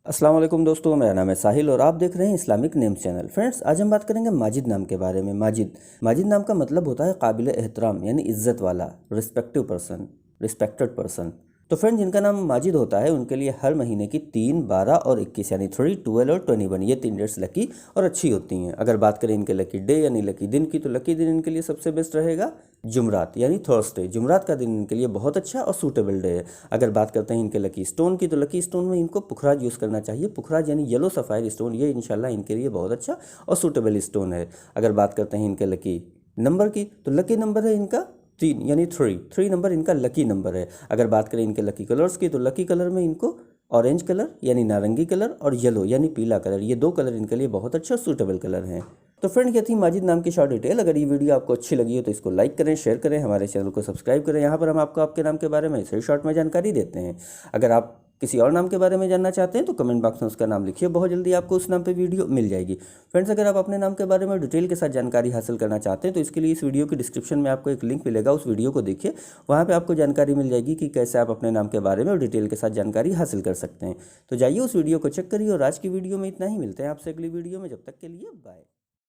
अस्सलाम वालेकुम दोस्तों, मेरा नाम है साहिल और आप देख रहे हैं इस्लामिक नेम्स चैनल। फ्रेंड्स, आज हम बात करेंगे माजिद नाम के बारे में। माजिद नाम का मतलब होता है काबिल एहतराम, यानी इज्जत वाला, रिस्पेक्टिव पर्सन, रिस्पेक्टेड पर्सन। तो फ्रेंड्स, जिनका नाम माजिद होता है उनके लिए हर महीने की 3, 12 और 21 यानी 3, 12 और 21 ये 3 डेट्स लकी और अच्छी होती हैं। अगर बात करें इनके लकी डे यानी लकी दिन की, तो लकी दिन इनके लिए सबसे बेस्ट रहेगा जुमरात यानी थर्सडे। जुमरात का दिन इनके लिए बहुत अच्छा और सूटेबल डे है। अगर बात करते हैं इनके लकी स्टोन की, तो लकी स्टोन में इनको पुखराज यूज़ करना चाहिए। पुखराज यानी येलो सफ़ायर स्टोन, ये इंशाल्लाह इनके लिए बहुत अच्छा और सूटेबल स्टोन है। अगर बात करते हैं इनके लकी नंबर की, तो लकी नंबर है इनका 3 यानी 3 नंबर इनका लकी नंबर है। अगर बात करें इनके लकी कलर्स की, तो लकी कलर में इनको ऑरेंज कलर यानी नारंगी कलर और येलो यानी पीला कलर, ये 2 कलर इनके लिए बहुत अच्छे और सूटेबल कलर हैं। तो फ्रेंड, ये थी माजिद नाम की शॉर्ट डिटेल। अगर ये वीडियो आपको अच्छी लगी हो तो इसको लाइक करें, शेयर करें, हमारे चैनल को सब्सक्राइब करें। यहाँ पर हम आपको आपके नाम के बारे में ऐसे ही शॉर्ट में जानकारी देते हैं। अगर आप किसी और नाम के बारे में जानना चाहते हैं तो कमेंट बॉक्स में उसका नाम लिखिए, बहुत जल्दी आपको उस नाम पे वीडियो मिल जाएगी। फ्रेंड्स, अगर आप अपने नाम के बारे में डिटेल के साथ जानकारी हासिल करना चाहते हैं तो इसके लिए इस वीडियो की डिस्क्रिप्शन में आपको एक लिंक मिलेगा, उस वीडियो को देखिए। वहाँ पे आपको जानकारी मिल जाएगी कि कैसे आप अपने नाम के बारे में डिटेल के साथ जानकारी हासिल कर सकते हैं। तो जाइए उस वीडियो को चेक करिए। और आज की वीडियो में इतना ही, मिलते हैं आपसे अगली वीडियो में। जब तक के लिए बाय।